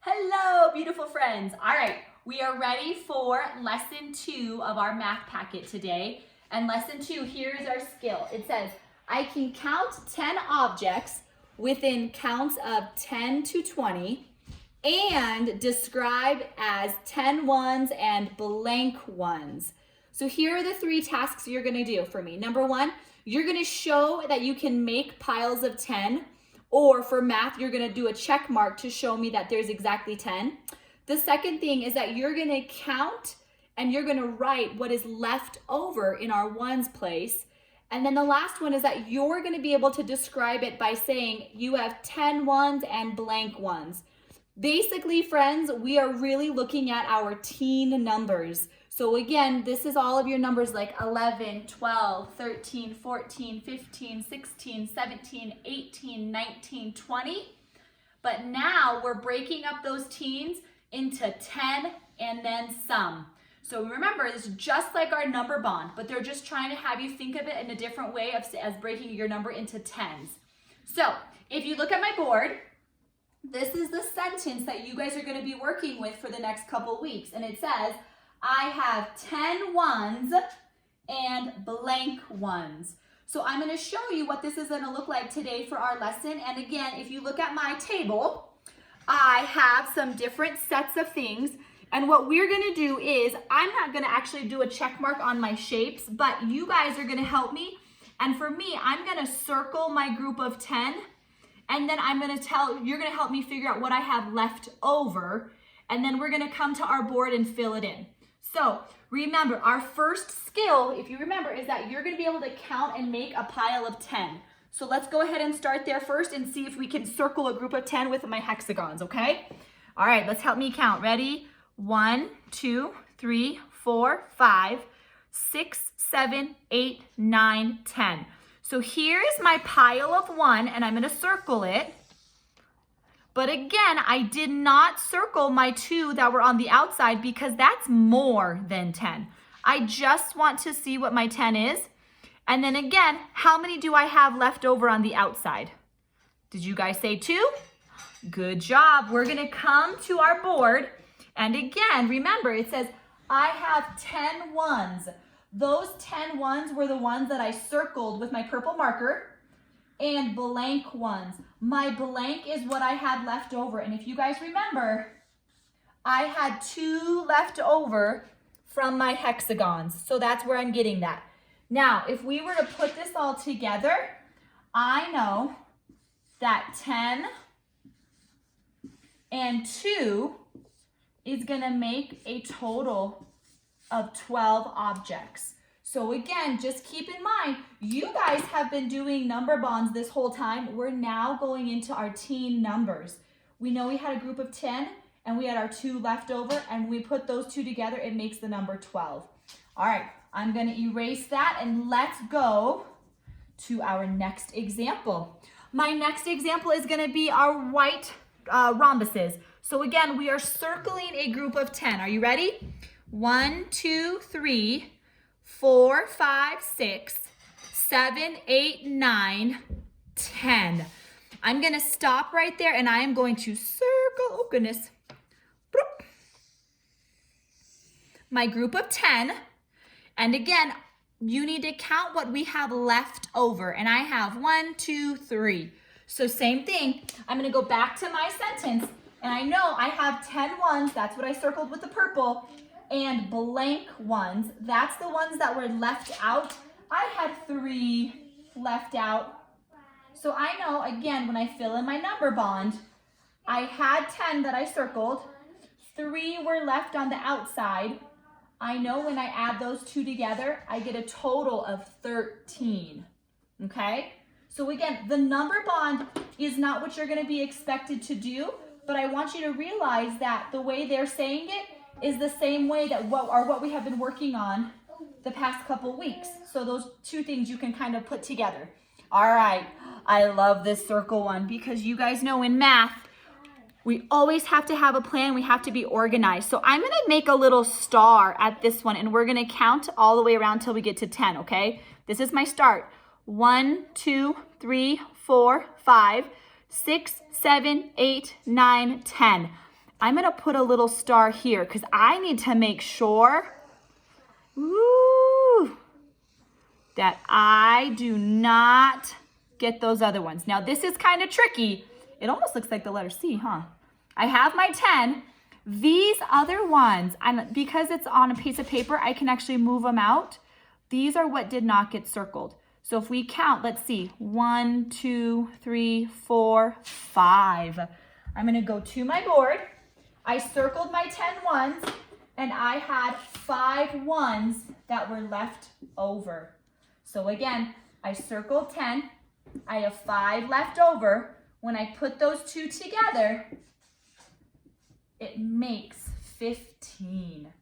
Hello, beautiful friends. All right, we are ready for lesson 2 of our math packet today. And lesson 2, here is our skill. It says, I can count 10 objects within counts of 10 to 20 and describe as 10 ones and blank ones. So here are the 3 tasks you're gonna do for me. Number 1, you're gonna show that you can make piles of 10. Or for math, you're gonna do a check mark to show me that there's exactly 10. The second thing is that you're gonna count and you're gonna write what is left over in our ones place. And then the last one is that you're gonna be able to describe it by saying you have 10 ones and blank ones. Basically, friends, we are really looking at our teen numbers. So again, this is all of your numbers like 11, 12, 13, 14, 15, 16, 17, 18, 19, 20. But now we're breaking up those teens into 10 and then some. So remember, this is just like our number bond, but they're just trying to have you think of it in a different way as breaking your number into tens. So if you look at my board, this is the sentence that you guys are going to be working with for the next couple weeks. And it says, I have 10 ones and blank ones. So I'm going to show you what this is going to look like today for our lesson. And again, if you look at my table, I have some different sets of things. And what we're going to do is, I'm not going to actually do a check mark on my shapes, but you guys are going to help me. And for me, I'm going to circle my group of 10. And then I'm going to you're going to help me figure out what I have left over. And then we're going to come to our board and fill it in. So remember, our first skill, if you remember, is that you're going to be able to count and make a pile of 10. So let's go ahead and start there first and see if we can circle a group of 10 with my hexagons, okay? All right, let's help me count. Ready? 1, 2, 3, 4, 5, 6, 7, 8, 9, 10. So here is my pile of 1, and I'm going to circle it. But again, I did not circle my 2 that were on the outside because that's more than 10. I just want to see what my 10 is. And then again, how many do I have left over on the outside? Did you guys say 2? Good job. We're going to come to our board. And again, remember, it says, I have 10 ones. Those 10 ones were the ones that I circled with my purple marker. And blank ones. My blank is what I had left over. And if you guys remember, I had 2 left over from my hexagons. So that's where I'm getting that. Now, if we were to put this all together, I know that 10 and 2 is going to make a total of 12 objects. So again, just keep in mind, you guys have been doing number bonds this whole time. We're now going into our teen numbers. We know we had a group of 10 and we had our 2 left over, and when we put those 2 together, it makes the number 12. All right, I'm going to erase that and let's go to our next example. My next example is going to be our white rhombuses. So again, we are circling a group of 10. Are you ready? 1, 2, 3, 4, 5, 6, 7, 8, 9, 10. I'm going to stop right there and I am going to circle, oh goodness, my group of 10. And again, you need to count what we have left over. And I have 1, 2, 3. So same thing, I'm going to go back to my sentence. And I know I have 10 ones, that's what I circled with the purple, and blank ones, that's the ones that were left out. I had 3 left out. So I know, again, when I fill in my number bond, I had 10 that I circled, 3 were left on the outside. I know when I add those 2 together, I get a total of 13, okay? So again, the number bond is not what you're gonna be expected to do, but I want you to realize that the way they're saying it is the same way that what we have been working on the past couple weeks. So those 2 things you can kind of put together. All right, I love this circle one because you guys know in math, we always have to have a plan. We have to be organized. So I'm gonna make a little star at this one and we're gonna count all the way around till we get to 10, okay? This is my start. 1, 2, 3, 4, 5, 6, 7, 8, 9, 10. I'm gonna put a little star here because I need to make sure, ooh, that I do not get those other ones. Now this is kind of tricky. It almost looks like the letter C, huh? I have my 10. These other ones, and because it's on a piece of paper, I can actually move them out. These are what did not get circled. So if we count, let's see, 1, 2, 3, 4, 5. I'm gonna go to my board. I circled my 10 ones, and I had 5 ones that were left over. So again, I circled 10. I have 5 left over. When I put those two together, it makes 15.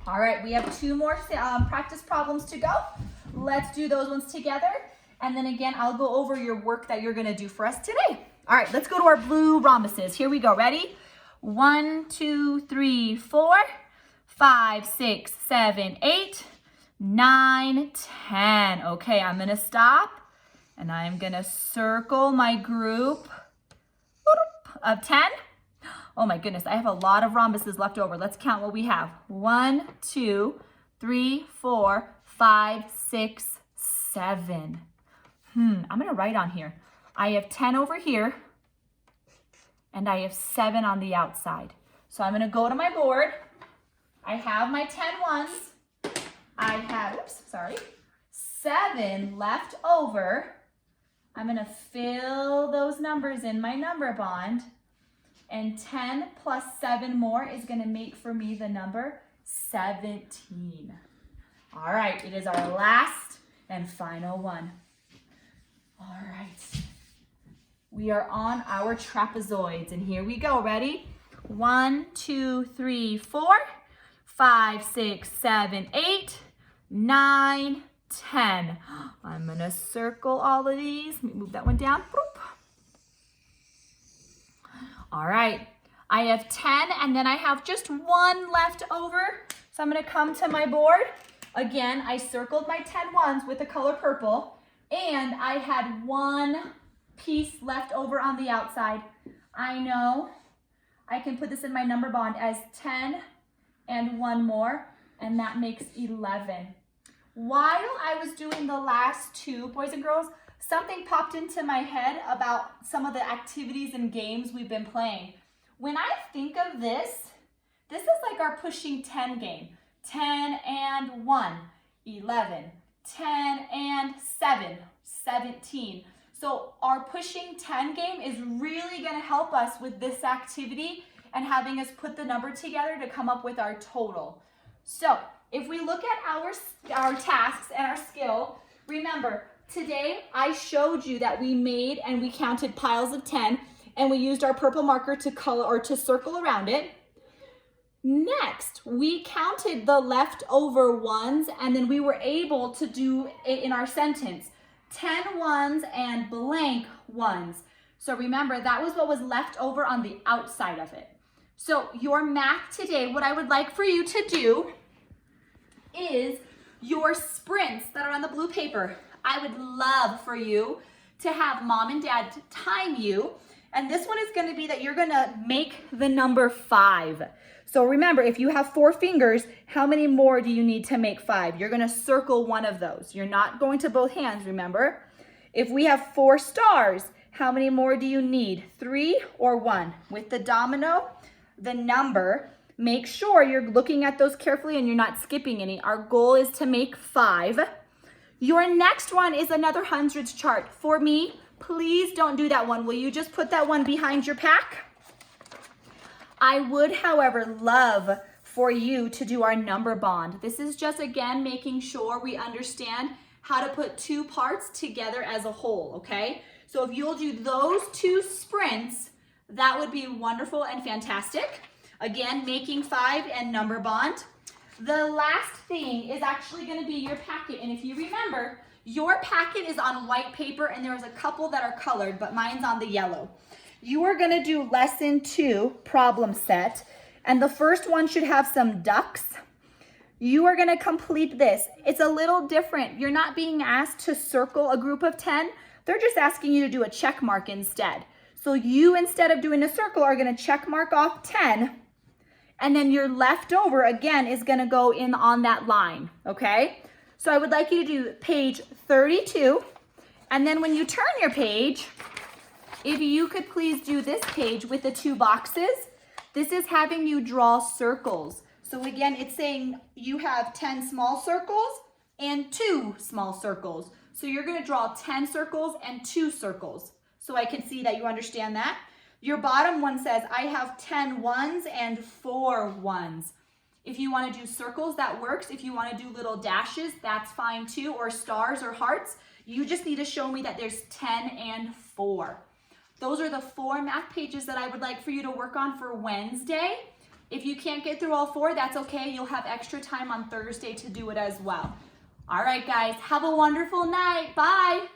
All right, we have 2 more practice problems to go. Let's do those ones together. And then again, I'll go over your work that you're gonna do for us today. All right, let's go to our blue rhombuses. Here we go, ready? 1, 2, 3, 4, 5, 6, 7, 8, 9, 10. Okay, I'm gonna stop and I'm gonna circle my group of 10. Oh my goodness, I have a lot of rhombuses left over. Let's count what we have. 1, 2, 3, 4, 5, 6, 7. I'm gonna write on here. I have 10 over here and I have 7 on the outside. So I'm gonna go to my board. I have my 10 ones. I have, 7 left over. I'm gonna fill those numbers in my number bond, and 10 plus 7 more is gonna make for me the number 17. All right, it is our last and final one. All right, we are on our trapezoids, and here we go, ready? 1, 2, 3, 4, 5, 6, 7, 8, 9, 10. I'm gonna circle all of these. Let me move that one down. Boop. All right, I have 10 and then I have just 1 left over. So I'm gonna come to my board. Again, I circled my 10 ones with the color purple and I had 1 piece left over on the outside. I know I can put this in my number bond as 10 and 1 more, and that makes 11. While I was doing the last 2, boys and girls, something popped into my head about some of the activities and games we've been playing. When I think of this is like our pushing 10 game. 10 and 1, 11. 10 and 7, 17. So our pushing 10 game is really gonna help us with this activity and having us put the number together to come up with our total. So if we look at our tasks and our skill, remember, today I showed you that we made and we counted piles of 10 and we used our purple marker to color or to circle around it. Next, we counted the leftover ones and then we were able to do it in our sentence. 10 ones and blank ones. So remember, that was what was left over on the outside of it. So your math today, what I would like for you to do is your sprints that are on the blue paper. I would love for you to have mom and dad time you. And this one is gonna be that you're gonna make the number 5. So remember, if you have 4 fingers, how many more do you need to make 5? You're gonna circle one of those. You're not going to both hands, remember? If we have 4 stars, how many more do you need? 3 or 1? With the domino, the number, make sure you're looking at those carefully and you're not skipping any. Our goal is to make 5. Your next one is another hundreds chart. For me, please don't do that one. Will you just put that one behind your pack? I would, however, love for you to do our number bond. This is just, again, making sure we understand how to put 2 parts together as a whole, okay? So if you'll do those 2 sprints, that would be wonderful and fantastic. Again, making 5 and number bond. The last thing is actually gonna be your packet. And if you remember, your packet is on white paper and there's a couple that are colored, but mine's on the yellow. You are gonna do lesson 2, problem set. And the first one should have some ducks. You are gonna complete this. It's a little different. You're not being asked to circle a group of 10. They're just asking you to do a check mark instead. So you, instead of doing a circle, are gonna check mark off 10, and then your leftover, again, is gonna go in on that line, okay? So I would like you to do page 32, and then when you turn your page, if you could please do this page with the 2 boxes. This is having you draw circles. So again, it's saying you have 10 small circles and 2 small circles. So you're gonna draw 10 circles and 2 circles. So I can see that you understand that. Your bottom one says, I have 10 ones and 4 ones. If you wanna do circles, that works. If you wanna do little dashes, that's fine too, or stars or hearts. You just need to show me that there's 10 and 4. Those are the 4 math pages that I would like for you to work on for Wednesday. If you can't get through all 4, that's okay. You'll have extra time on Thursday to do it as well. All right, guys, have a wonderful night. Bye.